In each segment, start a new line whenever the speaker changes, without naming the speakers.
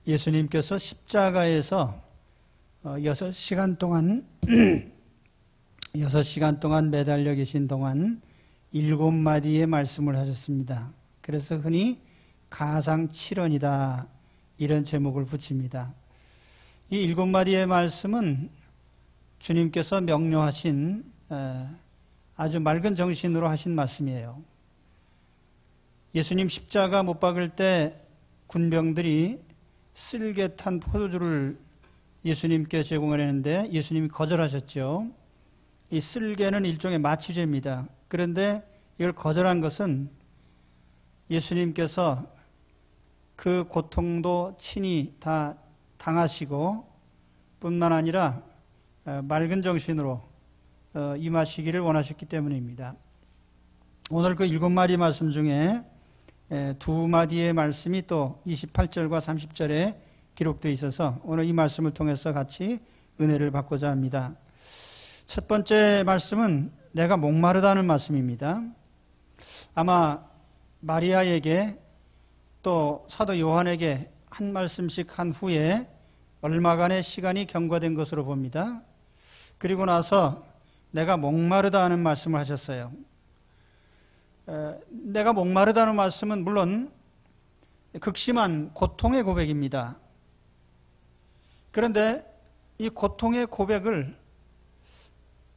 예수님께서 십자가에서 6시간 동안 6시간 동안 매달려 계신 동안 7마디의 말씀을 하셨습니다. 그래서 흔히 가상칠언이다 이런 제목을 붙입니다. 이 7마디의 말씀은 주님께서 명료하신 아주 맑은 정신으로 하신 말씀이에요. 예수님 십자가 못 박을 때 군병들이 쓸개 탄 포도주를 예수님께 제공하려는데 예수님이 거절하셨죠. 이 쓸개는 일종의 마취제입니다. 그런데 이걸 거절한 것은 예수님께서 그 고통도 친히 다 당하시고 뿐만 아니라 맑은 정신으로 임하시기를 원하셨기 때문입니다. 오늘 그 7마디 말씀 중에 2마디의 말씀이 또 28절과 30절에 기록되어 있어서 오늘 이 말씀을 통해서 같이 은혜를 받고자 합니다. 첫 번째 말씀은 내가 목마르다는 말씀입니다. 아마 마리아에게 또 사도 요한에게 한 말씀씩 한 후에 얼마간의 시간이 경과된 것으로 봅니다. 그리고 나서 내가 목마르다 하는 말씀을 하셨어요. 내가 목마르다는 말씀은 물론 극심한 고통의 고백입니다. 그런데 이 고통의 고백을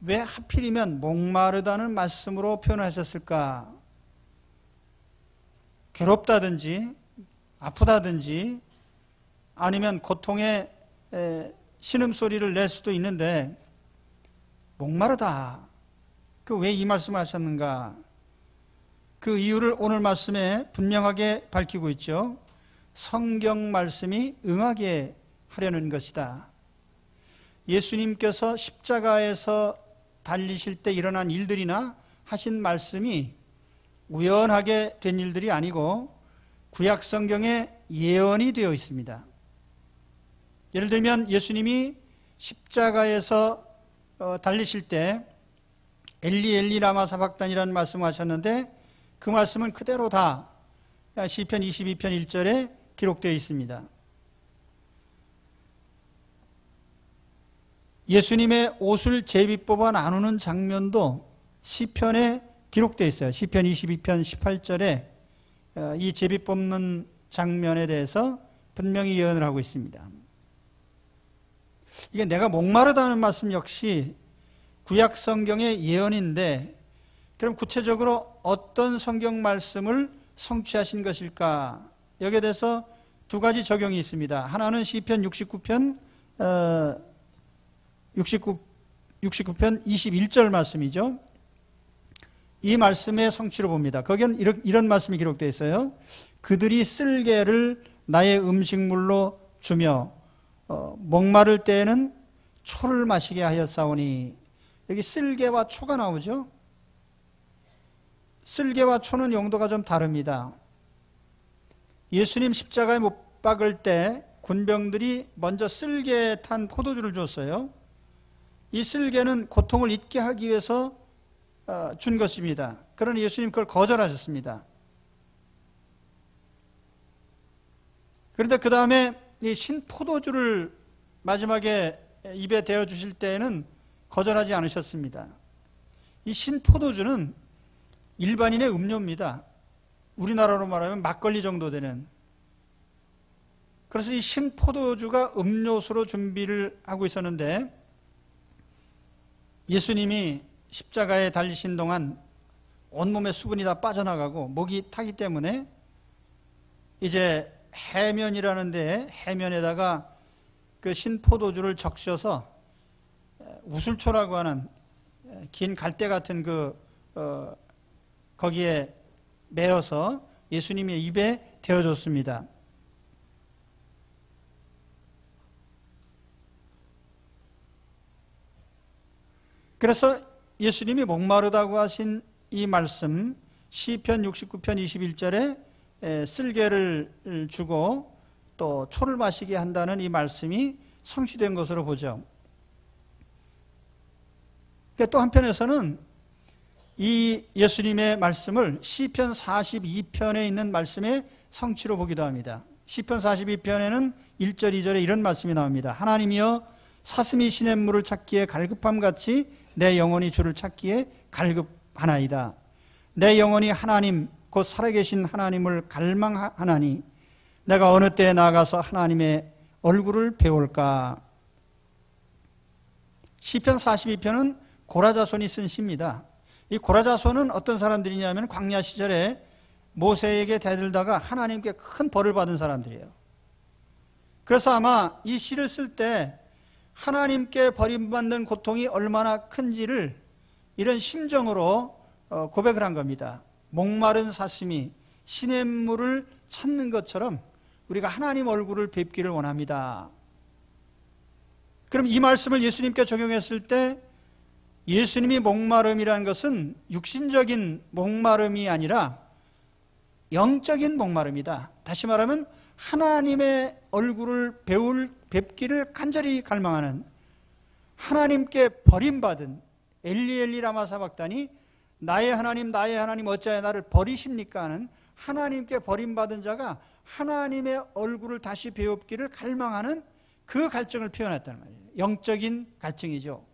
왜 하필이면 목마르다는 말씀으로 표현하셨을까? 괴롭다든지 아프다든지 아니면 고통의 신음소리를 낼 수도 있는데 목마르다. 그 왜 이 말씀을 하셨는가? 그 이유를 오늘 말씀에 분명하게 밝히고 있죠. 성경 말씀이 응하게 하려는 것이다. 예수님께서 십자가에서 달리실 때 일어난 일들이나 하신 말씀이 우연하게 된 일들이 아니고 구약 성경에 예언이 되어 있습니다. 예를 들면 예수님이 십자가에서 달리실 때 엘리 엘리 라마 사박단이라는 말씀을 하셨는데 그 말씀은 그대로 다 시편 22편 1절에 기록되어 있습니다. 예수님의 옷을 제비 뽑아 나누는 장면도 시편에 기록되어 있어요. 시편 22편 18절에 이 제비 뽑는 장면에 대해서 분명히 예언을 하고 있습니다. 이게 내가 목마르다는 말씀 역시 구약 성경의 예언인데 그럼 구체적으로 어떤 성경 말씀을 성취하신 것일까? 여기에 대해서 두 가지 적용이 있습니다. 하나는 시편 69편 21절 말씀이죠. 이 말씀의 성취로 봅니다. 거기는 이런 말씀이 기록되어 있어요. 그들이 쓸개를 나의 음식물로 주며 목마를 때에는 초를 마시게 하였사오니 여기 쓸개와 초가 나오죠. 쓸개와 초는 용도가 좀 다릅니다. 예수님 십자가에 못 박을 때 군병들이 먼저 쓸개 탄 포도주를 줬어요. 이 쓸개는 고통을 잊게 하기 위해서 준 것입니다. 그러나 예수님 그걸 거절하셨습니다. 그런데 그 다음에 이 신포도주를 마지막에 입에 대어 주실 때에는 거절하지 않으셨습니다. 이 신포도주는 일반인의 음료입니다. 우리나라로 말하면 막걸리 정도 되는. 그래서 이 신포도주가 음료수로 준비를 하고 있었는데 예수님이 십자가에 달리신 동안 온몸에 수분이 다 빠져나가고 목이 타기 때문에 이제 해면이라는 데 해면에다가 그 신포도주를 적셔서 우슬초라고 하는 긴 갈대 같은 거기에 매어서 예수님의 입에 대어줬습니다. 그래서 예수님이 목마르다고 하신 이 말씀 시편 69편 21절에 쓸개를 주고 또 초를 마시게 한다는 이 말씀이 성취된 것으로 보죠. 또 한편에서는 이 예수님의 말씀을 시편 42편에 있는 말씀의 성취로 보기도 합니다. 시편 42편에는 1절 2절에 이런 말씀이 나옵니다. 하나님이여 사슴이 시냇물을 찾기에 갈급함같이 내 영혼이 주를 찾기에 갈급하나이다. 내 영혼이 하나님 곧 살아계신 하나님을 갈망하나니 내가 어느 때에 나가서 하나님의 얼굴을 배울까. 시편 42편은 고라자손이 쓴 시입니다. 이 고라자손은 어떤 사람들이냐면 광야 시절에 모세에게 대들다가 하나님께 큰 벌을 받은 사람들이에요. 그래서 아마 이 시를 쓸 때 하나님께 버림받는 고통이 얼마나 큰지를 이런 심정으로 고백을 한 겁니다. 목마른 사슴이 시냇물을 찾는 것처럼 우리가 하나님 얼굴을 뵙기를 원합니다. 그럼 이 말씀을 예수님께 적용했을 때 예수님이 목마름이라는 것은 육신적인 목마름이 아니라 영적인 목마름이다. 다시 말하면 하나님의 얼굴을 뵙기를 간절히 갈망하는, 하나님께 버림받은, 엘리 라마 사박다니 나의 하나님 어찌하여 나를 버리십니까 하는 하나님께 버림받은 자가 하나님의 얼굴을 다시 배웁기를 갈망하는 그 갈증을 표현했다는 말이에요. 영적인 갈증이죠.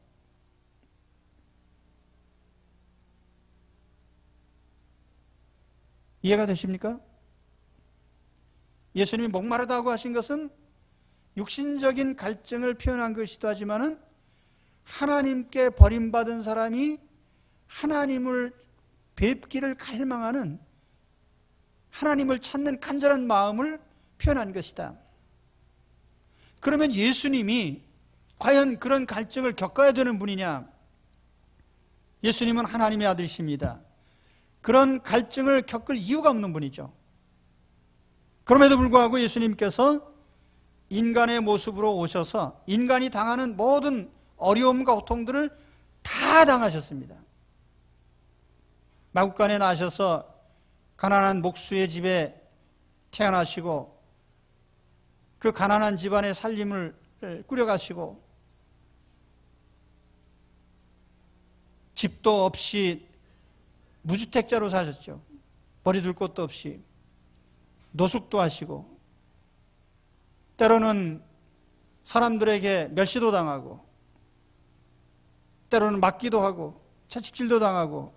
이해가 되십니까? 예수님이 목마르다고 하신 것은 육신적인 갈증을 표현한 것이기도 하지만은 하나님께 버림받은 사람이 하나님을 뵙기를 갈망하는, 하나님을 찾는 간절한 마음을 표현한 것이다. 그러면 예수님이 과연 그런 갈증을 겪어야 되는 분이냐? 예수님은 하나님의 아들이십니다. 그런 갈증을 겪을 이유가 없는 분이죠. 그럼에도 불구하고 예수님께서 인간의 모습으로 오셔서 인간이 당하는 모든 어려움과 고통들을 다 당하셨습니다. 마국간에 나셔서 가난한 목수의 집에 태어나시고 그 가난한 집안의 살림을 꾸려가시고 집도 없이 무주택자로 사셨죠. 버리둘 곳도 없이 노숙도 하시고 때로는 사람들에게 멸시도 당하고 때로는 맞기도 하고 채찍질도 당하고,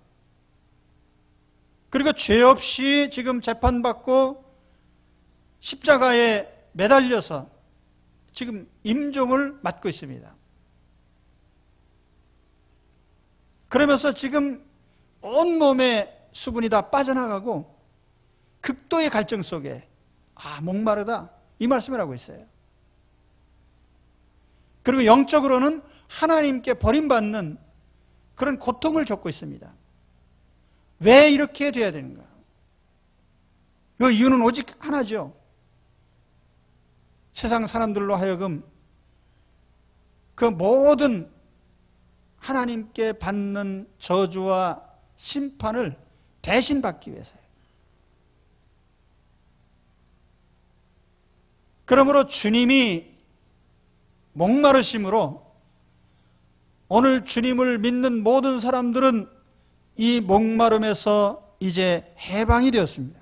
그리고 죄 없이 지금 재판받고 십자가에 매달려서 지금 임종을 맞고 있습니다. 그러면서 지금 온몸에 수분이 다 빠져나가고 극도의 갈증 속에 목마르다 이 말씀을 하고 있어요. 그리고 영적으로는 하나님께 버림받는 그런 고통을 겪고 있습니다. 왜 이렇게 돼야 되는가? 그 이유는 오직 하나죠. 세상 사람들로 하여금 그 모든 하나님께 받는 저주와 심판을 대신 받기 위해서예요. 그러므로 주님이 목마르심으로 오늘 주님을 믿는 모든 사람들은 이 목마름에서 이제 해방이 되었습니다.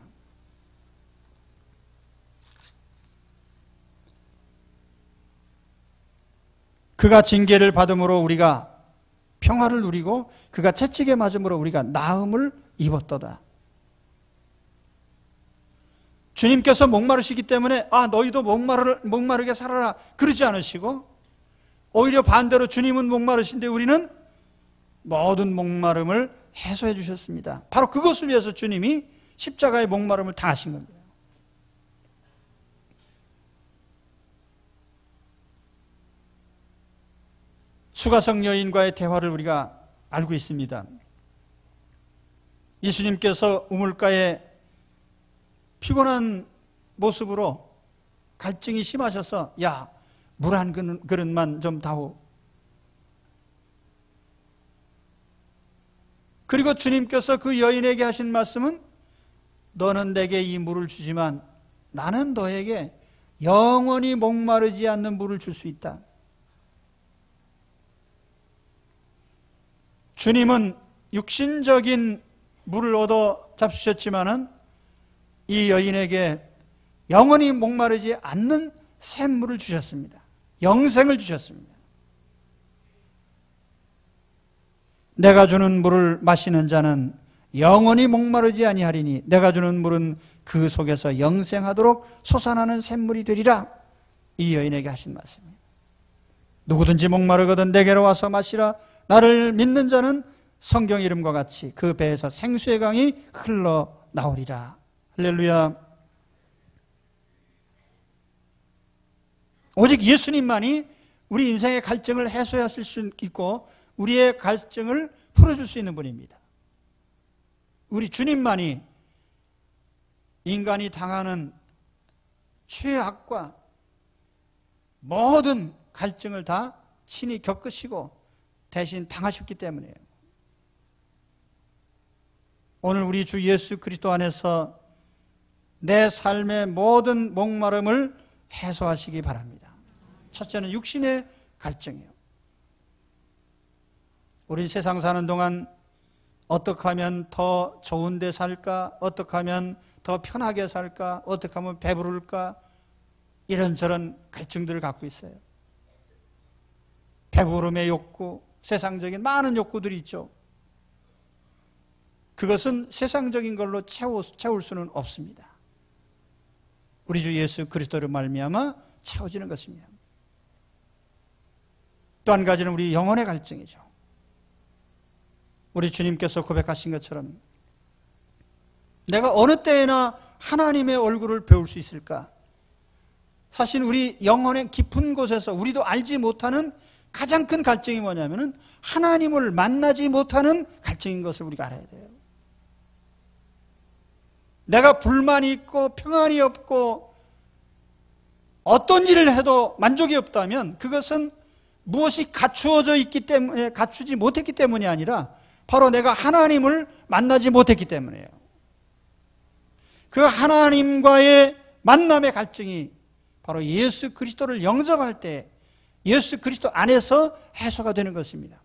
그가 징계를 받음으로 우리가 평화를 누리고 그가 채찍에 맞음으로 우리가 나음을 입었도다. 주님께서 목마르시기 때문에 너희도 목마르게 살아라 그러지 않으시고, 오히려 반대로 주님은 목마르신데 우리는 모든 목마름을 해소해 주셨습니다. 바로 그것을 위해서 주님이 십자가의 목마름을 당하신 겁니다. 수가성 여인과의 대화를 우리가 알고 있습니다. 예수님께서 우물가에 피곤한 모습으로 갈증이 심하셔서 물 한 그릇만 좀 다오. 그리고 주님께서 그 여인에게 하신 말씀은 너는 내게 이 물을 주지만 나는 너에게 영원히 목마르지 않는 물을 줄 수 있다. 주님은 육신적인 물을 얻어 잡수셨지만은 이 여인에게 영원히 목마르지 않는 샘물을 주셨습니다. 영생을 주셨습니다. 내가 주는 물을 마시는 자는 영원히 목마르지 아니하리니 내가 주는 물은 그 속에서 영생하도록 솟아나는 샘물이 되리라. 이 여인에게 하신 말씀이에요. 누구든지 목마르거든 내게로 와서 마시라. 나를 믿는 자는 성경 이름과 같이 그 배에서 생수의 강이 흘러나오리라. 할렐루야. 오직 예수님만이 우리 인생의 갈증을 해소하실 수 있고 우리의 갈증을 풀어줄 수 있는 분입니다. 우리 주님만이 인간이 당하는 최악과 모든 갈증을 다 친히 겪으시고 대신 당하셨기 때문이에요. 오늘 우리 주 예수 그리스도 안에서 내 삶의 모든 목마름을 해소하시기 바랍니다. 첫째는 육신의 갈증이에요. 우리 세상 사는 동안 어떻게 하면 더 좋은 데 살까? 어떻게 하면 더 편하게 살까? 어떻게 하면 배부를까? 이런저런 갈증들을 갖고 있어요. 배부름의 욕구, 세상적인 많은 욕구들이 있죠. 그것은 세상적인 걸로 채울 수는 없습니다. 우리 주 예수 그리스도를 말미암아 채워지는 것입니다. 또 한 가지는 우리 영혼의 갈증이죠. 우리 주님께서 고백하신 것처럼 내가 어느 때에나 하나님의 얼굴을 배울 수 있을까? 사실 우리 영혼의 깊은 곳에서 우리도 알지 못하는 가장 큰 갈증이 뭐냐면은 하나님을 만나지 못하는 갈증인 것을 우리가 알아야 돼요. 내가 불만이 있고 평안이 없고 어떤 일을 해도 만족이 없다면 그것은 무엇이 갖추어져 있기 때문에, 갖추지 못했기 때문이 아니라 바로 내가 하나님을 만나지 못했기 때문이에요. 그 하나님과의 만남의 갈증이 바로 예수 그리스도를 영접할 때 예수 그리스도 안에서 해소가 되는 것입니다.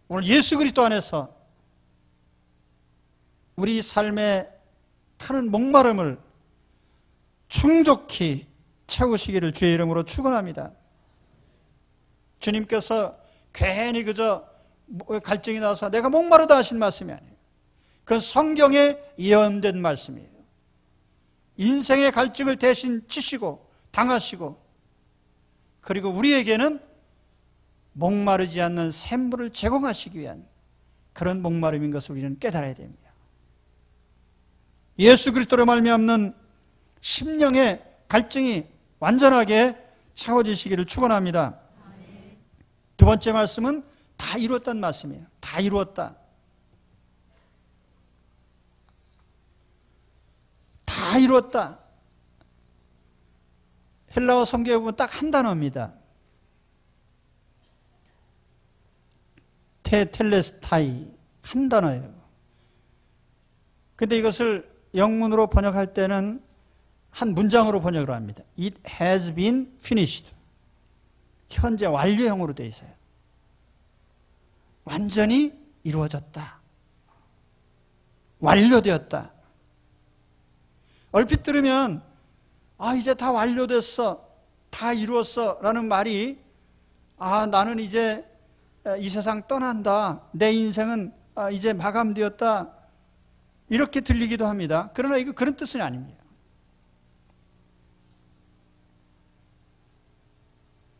오늘 예수 그리스도 안에서 우리 삶에 타는 목마름을 충족히 채우시기를 주의 이름으로 축원합니다. 주님께서 괜히 그저 갈증이 나서 내가 목마르다 하신 말씀이 아니에요. 그건 성경에 예언된 말씀이에요. 인생의 갈증을 대신 치시고 당하시고 그리고 우리에게는 목마르지 않는 샘물을 제공하시기 위한 그런 목마름인 것을 우리는 깨달아야 됩니다. 예수 그리스도로 말미암는 심령의 갈증이 완전하게 채워지시기를 축원합니다. 두 번째 말씀은 다 이루었다는 말씀이에요. 다 이루었다. 다 이루었다. 헬라어 성경에 보면 딱 한 단어입니다. 테텔레스타이, 한 단어예요. 근데 이것을 영문으로 번역할 때는 한 문장으로 번역을 합니다. It has been finished. 현재 완료형으로 되어 있어요. 완전히 이루어졌다. 완료되었다. 얼핏 들으면 이제 다 완료됐어, 다 이루었어 라는 말이 나는 이제 이 세상 떠난다, 내 인생은 이제 마감되었다 이렇게 들리기도 합니다. 그러나 이거 그런 뜻은 아닙니다.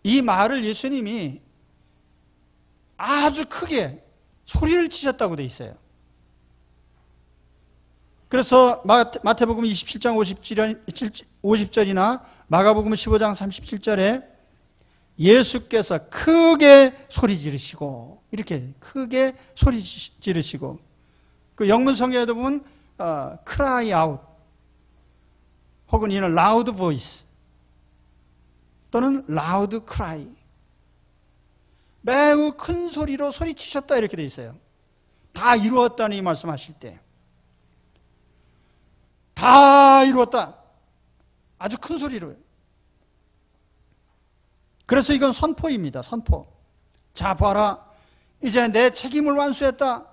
이 말을 예수님이 아주 크게 소리를 치셨다고 돼 있어요. 그래서 마태복음 27장 50절이나 마가복음 15장 37절에 예수께서 크게 소리 지르시고, 이렇게 크게 소리 지르시고, 그 영문 성경에도 보면 cry out 혹은 이는 loud voice 또는 loud cry, 매우 큰 소리로 소리치셨다 이렇게 돼 있어요. 다 이루었다는 이 말씀하실 때 다 이루었다, 아주 큰 소리로요. 그래서 이건 선포입니다. 선포. 자, 봐라, 이제 내 책임을 완수했다.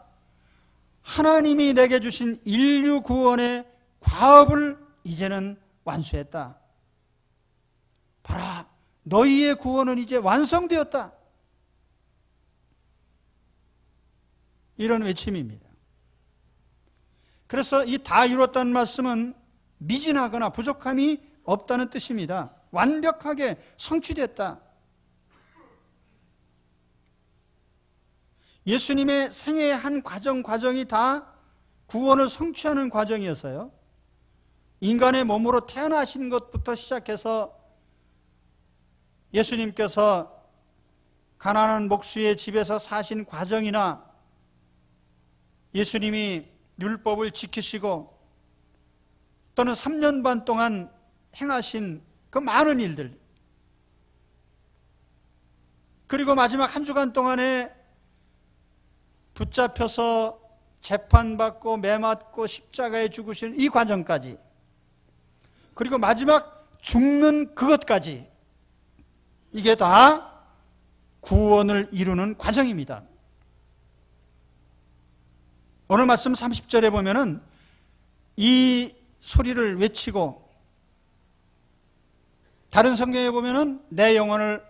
하나님이 내게 주신 인류 구원의 과업을 이제는 완수했다. 봐라, 너희의 구원은 이제 완성되었다. 이런 외침입니다. 그래서 이 다 이뤘다는 말씀은 미진하거나 부족함이 없다는 뜻입니다. 완벽하게 성취됐다. 예수님의 생애의 한 과정이 다 구원을 성취하는 과정이었어요. 인간의 몸으로 태어나신 것부터 시작해서 예수님께서 가난한 목수의 집에서 사신 과정이나 예수님이 율법을 지키시고 또는 3년 반 동안 행하신 그 많은 일들, 그리고 마지막 한 주간 동안에 붙잡혀서 재판받고 매맞고 십자가에 죽으시는 이 과정까지, 그리고 마지막 죽는 그것까지, 이게 다 구원을 이루는 과정입니다. 오늘 말씀 30절에 보면은 이 소리를 외치고, 다른 성경에 보면은 내 영혼을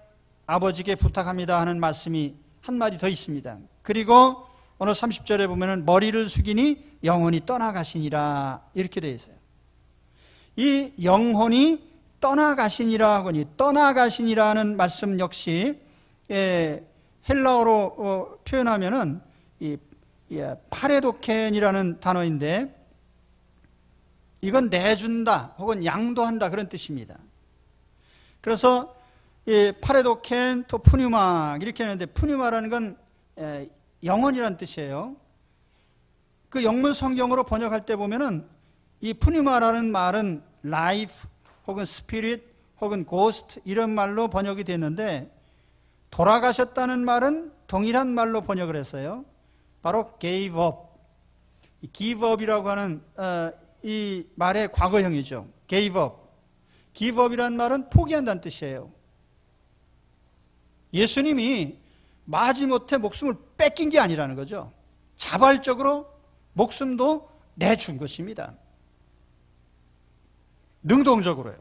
아버지께 부탁합니다 하는 말씀이 한마디 더 있습니다. 그리고 오늘 30절에 보면은 머리를 숙이니 영혼이 떠나가시니라, 이렇게 되어 있어요. 이 영혼이 떠나가시니라는 말씀 역시 헬라어로 표현하면은 이 파레도켄이라는 단어인데, 이건 내준다 혹은 양도한다 그런 뜻입니다. 그래서 파레도켄 또 푸뉴마 이렇게 하는데, 푸뉴마라는 건 영혼이라는 뜻이에요. 그 영문 성경으로 번역할 때 보면은 이 푸뉴마라는 말은 life 혹은 spirit 혹은 ghost 이런 말로 번역이 됐는데, 돌아가셨다는 말은 동일한 말로 번역을 했어요. 바로 gave up. give up이라고 하는 이 말의 과거형이죠. gave up. give up이라는 말은 포기한다는 뜻이에요. 예수님이 마지못해 목숨을 뺏긴 게 아니라는 거죠. 자발적으로 목숨도 내준 것입니다. 능동적으로요.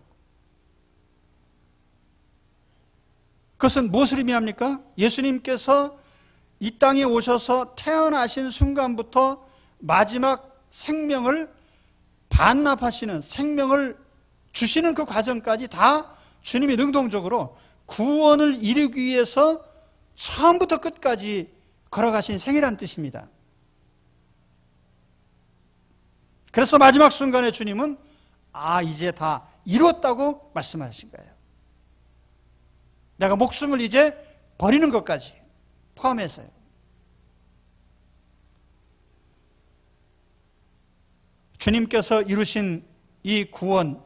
그것은 무엇을 의미합니까? 예수님께서 이 땅에 오셔서 태어나신 순간부터 마지막 생명을 반납하시는, 생명을 주시는 그 과정까지 다 주님이 능동적으로 구원을 이루기 위해서 처음부터 끝까지 걸어가신 생이라는 뜻입니다. 그래서 마지막 순간에 주님은 이제 다 이뤘다고 말씀하신 거예요. 내가 목숨을 이제 버리는 것까지 포함해서요. 주님께서 이루신 이 구원,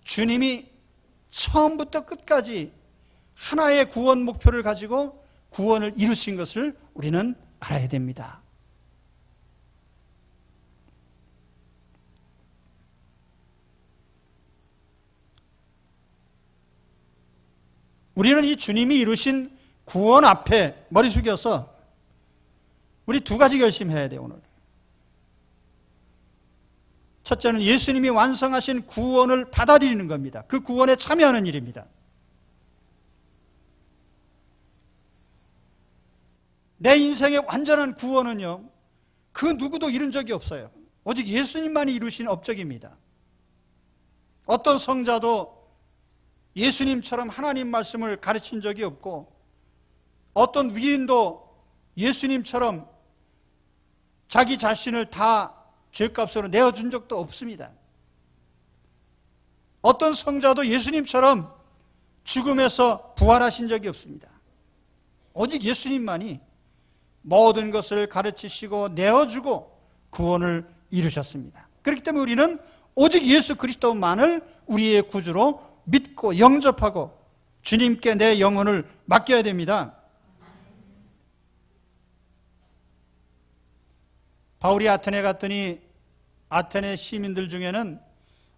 주님이 처음부터 끝까지 하나의 구원 목표를 가지고 구원을 이루신 것을 우리는 알아야 됩니다. 우리는 이 주님이 이루신 구원 앞에 머리 숙여서 우리 두 가지 결심해야 돼요, 오늘. 첫째는 예수님이 완성하신 구원을 받아들이는 겁니다. 그 구원에 참여하는 일입니다. 내 인생의 완전한 구원은요, 그 누구도 이룬 적이 없어요. 오직 예수님만이 이루신 업적입니다. 어떤 성자도 예수님처럼 하나님 말씀을 가르친 적이 없고, 어떤 위인도 예수님처럼 자기 자신을 다 죄값으로 내어준 적도 없습니다. 어떤 성자도 예수님처럼 죽음에서 부활하신 적이 없습니다. 오직 예수님만이 모든 것을 가르치시고 내어주고 구원을 이루셨습니다. 그렇기 때문에 우리는 오직 예수 그리스도만을 우리의 구주로 믿고 영접하고 주님께 내 영혼을 맡겨야 됩니다. 바울이 아테네 갔더니 아테네 시민들 중에는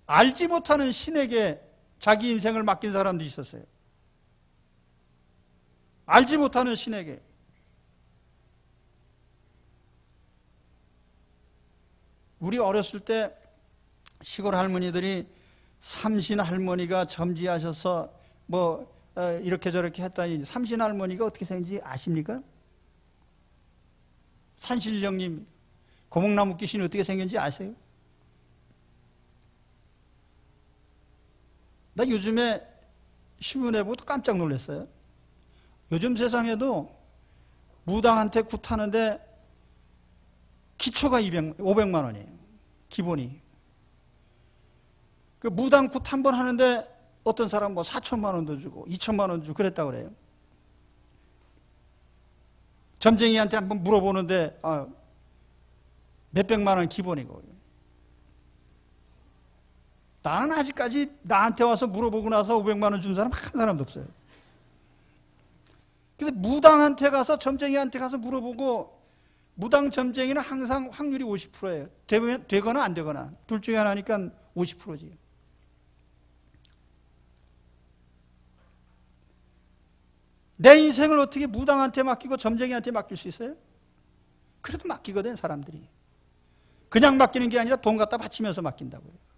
알지 못하는 신에게 자기 인생을 맡긴 사람도 있었어요. 알지 못하는 신에게. 우리 어렸을 때 시골 할머니들이 삼신 할머니가 점지하셔서 이렇게 저렇게 했다니, 삼신 할머니가 어떻게 생긴지 아십니까? 산신령님, 고목나무 귀신이 어떻게 생겼는지 아세요? 나 요즘에 신문에 보고 깜짝 놀랐어요. 요즘 세상에도 무당한테 굿하는데 기초가 500만 원이에요. 기본이. 그 무당 굿 한 번 하는데 어떤 사람 4천만 원도 주고 2천만 원 주고 그랬다고 그래요. 점쟁이한테 한번 물어보는데 몇백만 원 기본이고. 나는 아직까지 나한테 와서 물어보고 나서 500만 원 준 사람 한 사람도 없어요. 근데 무당한테 가서, 점쟁이한테 가서 물어보고, 무당 점쟁이는 항상 확률이 50%예요. 되거나 안 되거나. 둘 중에 하나니까 50%지. 내 인생을 어떻게 무당한테 맡기고 점쟁이한테 맡길 수 있어요? 그래도 맡기거든, 사람들이. 그냥 맡기는 게 아니라 돈 갖다 바치면서 맡긴다고요.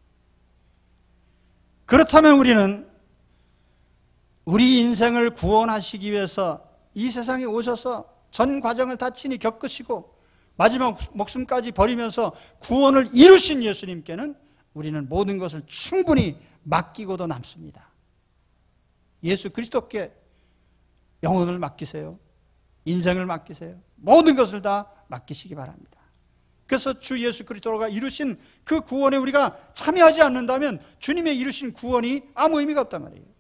그렇다면 우리는 우리 인생을 구원하시기 위해서 이 세상에 오셔서 전 과정을 다 친히 겪으시고 마지막 목숨까지 버리면서 구원을 이루신 예수님께는 우리는 모든 것을 충분히 맡기고도 남습니다. 예수 그리스도께 영혼을 맡기세요. 인생을 맡기세요. 모든 것을 다 맡기시기 바랍니다. 그래서 주 예수 그리스도가 이루신 그 구원에 우리가 참여하지 않는다면 주님의 이루신 구원이 아무 의미가 없단 말이에요.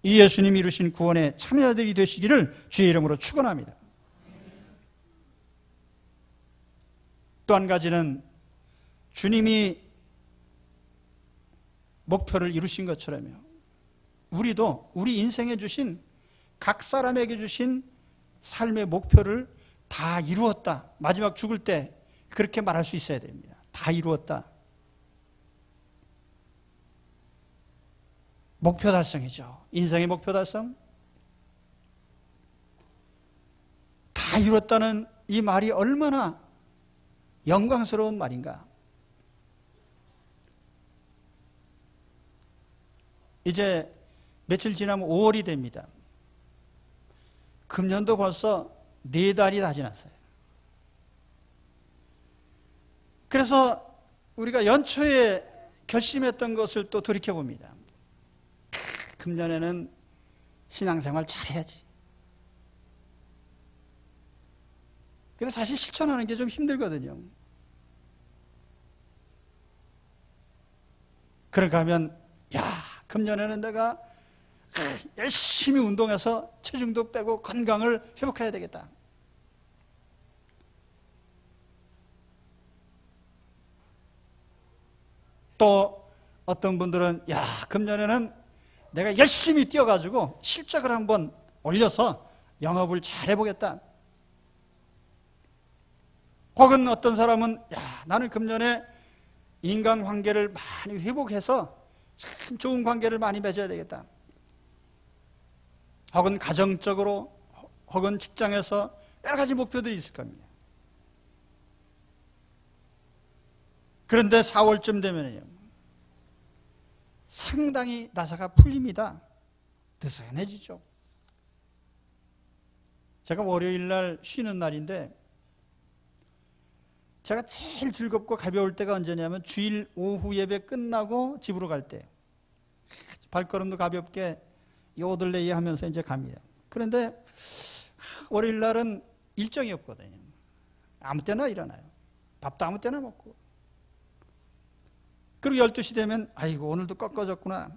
이 예수님이 이루신 구원에 참여자들이 되시기를 주의 이름으로 축원합니다. 또 한 가지는 주님이 목표를 이루신 것처럼요, 우리도 우리 인생에 주신, 각 사람에게 주신 삶의 목표를 다 이루었다. 마지막 죽을 때 그렇게 말할 수 있어야 됩니다. 다 이루었다. 목표 달성이죠. 인생의 목표 달성. 다 이뤘다는 이 말이 얼마나 영광스러운 말인가. 이제 며칠 지나면 5월이 됩니다. 금년도 벌써 4달이 다 지났어요. 그래서 우리가 연초에 결심했던 것을 또 돌이켜봅니다. 금년에는 신앙생활 잘해야지. 근데 사실 실천하는 게 좀 힘들거든요. 그러니까 하면, 금년에는 내가 열심히 운동해서 체중도 빼고 건강을 회복해야 되겠다. 또 어떤 분들은 금년에는 내가 열심히 뛰어가지고 실적을 한번 올려서 영업을 잘 해보겠다. 혹은 어떤 사람은 나는 금년에 인간관계를 많이 회복해서 참 좋은 관계를 많이 맺어야 되겠다. 혹은 가정적으로, 혹은 직장에서 여러 가지 목표들이 있을 겁니다. 그런데 4월쯤 되면요, 상당히 나사가 풀립니다. 느슨해지죠. 제가 월요일 날 쉬는 날인데, 제가 제일 즐겁고 가벼울 때가 언제냐면 주일 오후 예배 끝나고 집으로 갈 때, 발걸음도 가볍게 요들레이 하면서 이제 갑니다. 그런데 월요일 날은 일정이 없거든요. 아무 때나 일어나요. 밥도 아무 때나 먹고. 그리고 12시 되면 아이고 오늘도 꺾어졌구나.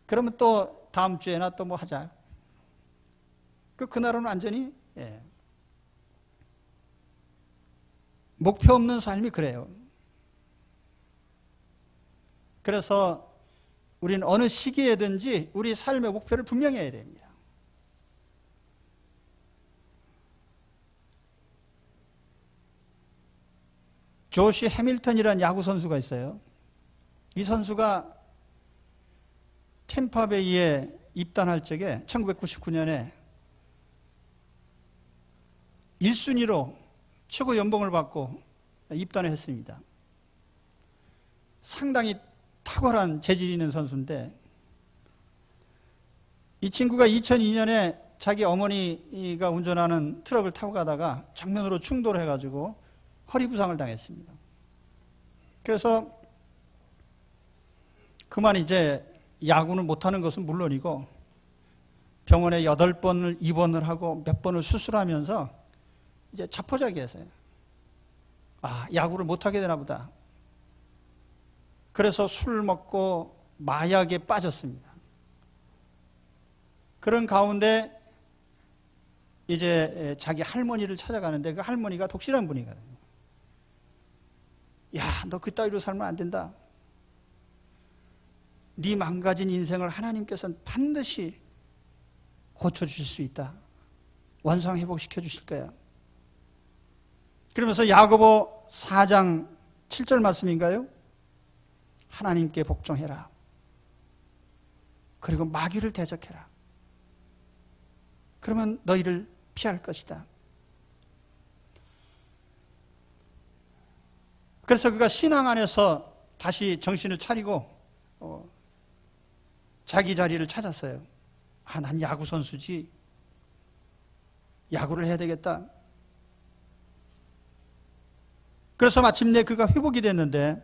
그러면 또 다음 주에나 또 뭐 하자. 그날은 완전히 목표 없는 삶이 그래요. 그래서 우리는 어느 시기에든지 우리 삶의 목표를 분명히 해야 됩니다. 조시 해밀턴이라는 야구 선수가 있어요. 이 선수가 템파베이에 입단할 적에 1999년에 1순위로 최고 연봉을 받고 입단을 했습니다. 상당히 탁월한 재질이 있는 선수인데 이 친구가 2002년에 자기 어머니가 운전하는 트럭을 타고 가다가 정면으로 충돌을 해가지고 허리 부상을 당했습니다. 그래서 그만 이제 야구는 못하는 것은 물론이고 병원에 8번을 입원을 하고 몇 번을 수술하면서 이제 자포자기했어요. 아, 야구를 못하게 되나 보다. 그래서 술 먹고 마약에 빠졌습니다. 그런 가운데 이제 자기 할머니를 찾아가는데 그 할머니가 독실한 분이거든요. 야, 너 그따위로 살면 안 된다. 네 망가진 인생을 하나님께서는 반드시 고쳐주실 수 있다. 원상회복시켜 주실 거야. 그러면서 야고보 4장 7절 말씀인가요? 하나님께 복종해라. 그리고 마귀를 대적해라. 그러면 너희를 피할 것이다. 그래서 그가 신앙 안에서 다시 정신을 차리고 자기 자리를 찾았어요. 아, 난 야구 선수지. 야구를 해야 되겠다. 그래서 마침내 그가 회복이 됐는데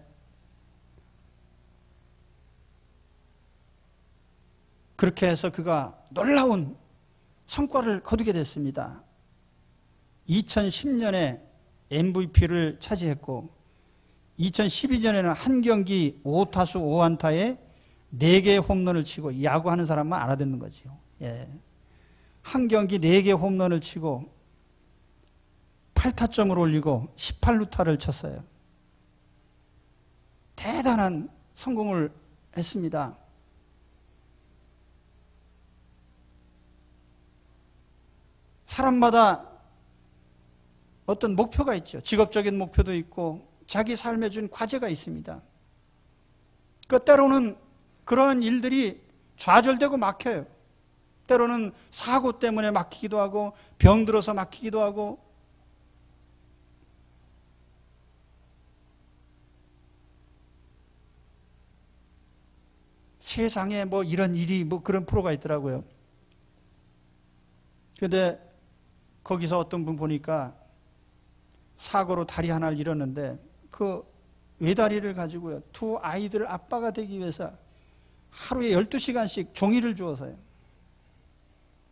그렇게 해서 그가 놀라운 성과를 거두게 됐습니다. 2010년에 MVP를 차지했고 2012년에는 한 경기 5타수 5안타에 4개의 홈런을 치고 야구하는 사람만 알아듣는 거죠. 예. 한 경기 4개 홈런을 치고 8타점을 올리고 18루타를 쳤어요. 대단한 성공을 했습니다. 사람마다 어떤 목표가 있죠. 직업적인 목표도 있고 자기 삶에 준 과제가 있습니다. 그 때로는 그러한 일들이 좌절되고 막혀요. 때로는 사고 때문에 막히기도 하고 병 들어서 막히기도 하고 세상에 뭐 이런 일이 뭐 그런 프로가 있더라고요. 그런데 거기서 어떤 분 보니까 사고로 다리 하나를 잃었는데 그 외다리를 가지고요. 2 아이들 아빠가 되기 위해서 하루에 12시간씩 종이를 주어서요.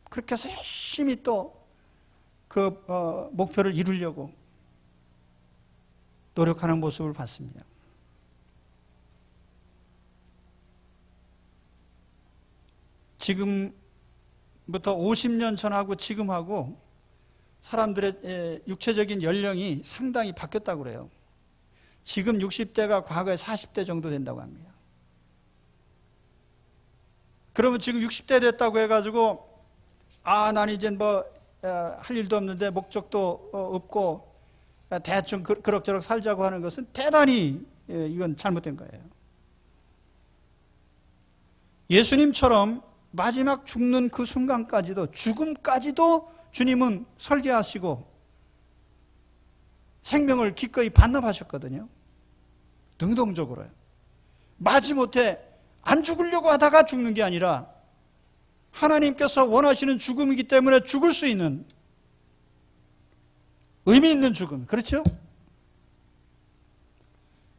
그렇게 해서 열심히 또 그 목표를 이루려고 노력하는 모습을 봤습니다. 지금부터 50년 전하고 지금하고 사람들의 육체적인 연령이 상당히 바뀌었다고 그래요. 지금 60대가 과거에 40대 정도 된다고 합니다. 그러면 지금 60대 됐다고 해가지고 아, 난 이제 뭐 할 일도 없는데 목적도 없고 대충 그럭저럭 살자고 하는 것은 대단히 이건 잘못된 거예요. 예수님처럼 마지막 죽는 그 순간까지도 죽음까지도 주님은 설계하시고 생명을 기꺼이 반납하셨거든요. 능동적으로요. 마지못해 안 죽으려고 하다가 죽는 게 아니라 하나님께서 원하시는 죽음이기 때문에 죽을 수 있는 의미 있는 죽음. 그렇죠?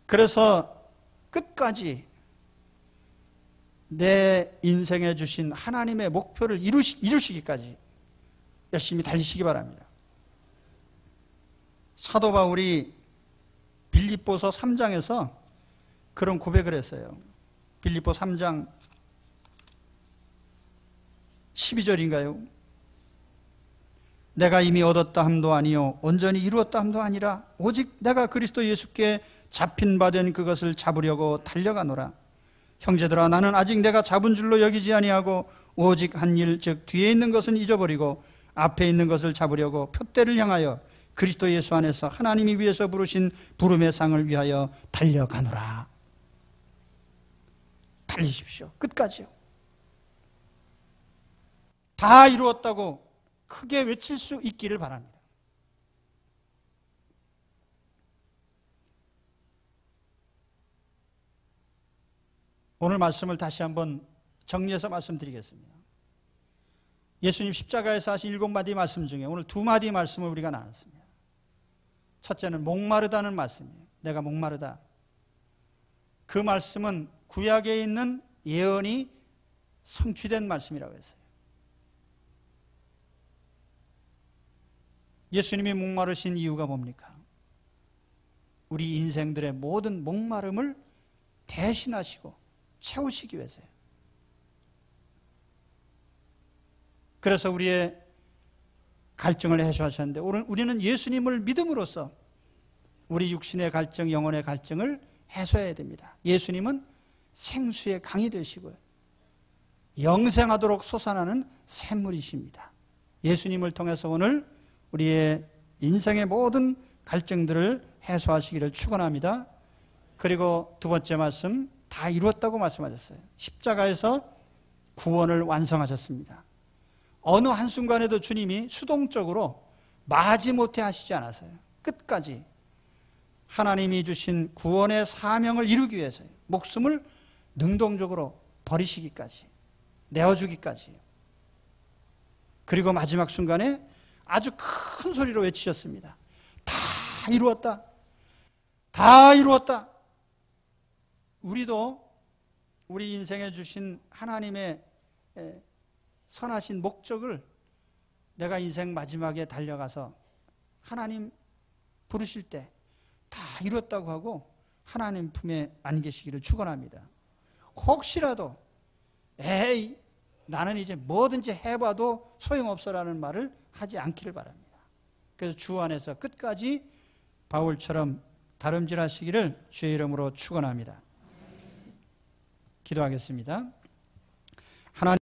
그래서 끝까지 내 인생에 주신 하나님의 목표를 이루시기까지 열심히 달리시기 바랍니다. 사도 바울이 빌립보서 3장에서 그런 고백을 했어요. 빌립보 3장 12절인가요? 내가 이미 얻었다 함도 아니요 온전히 이루었다 함도 아니라 오직 내가 그리스도 예수께 잡힌 바 된 그것을 잡으려고 달려가노라. 형제들아, 나는 아직 내가 잡은 줄로 여기지 아니하고 오직 한 일, 즉 뒤에 있는 것은 잊어버리고 앞에 있는 것을 잡으려고 표대를 향하여 그리스도 예수 안에서 하나님이 위에서 부르신 부름의 상을 위하여 달려가노라. 달리십시오. 끝까지요. 다 이루었다고 크게 외칠 수 있기를 바랍니다. 오늘 말씀을 다시 한번 정리해서 말씀드리겠습니다. 예수님 십자가에서 하신 7마디 말씀 중에 오늘 2마디 말씀을 우리가 나눴습니다. 첫째는 목마르다는 말씀이에요. 내가 목마르다. 그 말씀은 구약에 있는 예언이 성취된 말씀이라고 했어요. 예수님이 목마르신 이유가 뭡니까? 우리 인생들의 모든 목마름을 대신하시고 채우시기 위해서요. 그래서 우리의 갈증을 해소하셨는데 우리는 예수님을 믿음으로써 우리 육신의 갈증, 영혼의 갈증을 해소해야 됩니다. 예수님은 생수의 강이 되시고요, 영생하도록 솟아나는 샘물이십니다. 예수님을 통해서 오늘 우리의 인생의 모든 갈증들을 해소하시기를 축원합니다. 그리고 두 번째 말씀, 다 이루었다고 말씀하셨어요. 십자가에서 구원을 완성하셨습니다. 어느 한순간에도 주님이 수동적으로 마지못해 하시지 않았어요. 끝까지 하나님이 주신 구원의 사명을 이루기 위해서요, 목숨을 능동적으로 버리시기까지, 내어주기까지. 그리고 마지막 순간에 아주 큰 소리로 외치셨습니다. 다 이루었다. 다 이루었다. 우리도 우리 인생에 주신 하나님의 선하신 목적을 내가 인생 마지막에 달려가서 하나님 부르실 때 다 이뤘다고 하고 하나님 품에 안기시기를 축원합니다. 혹시라도 에이 나는 이제 뭐든지 해봐도 소용없어라는 말을 하지 않기를 바랍니다. 그래서 주 안에서 끝까지 바울처럼 다름질하시기를 주의 이름으로 축원합니다. 기도하겠습니다. 하나님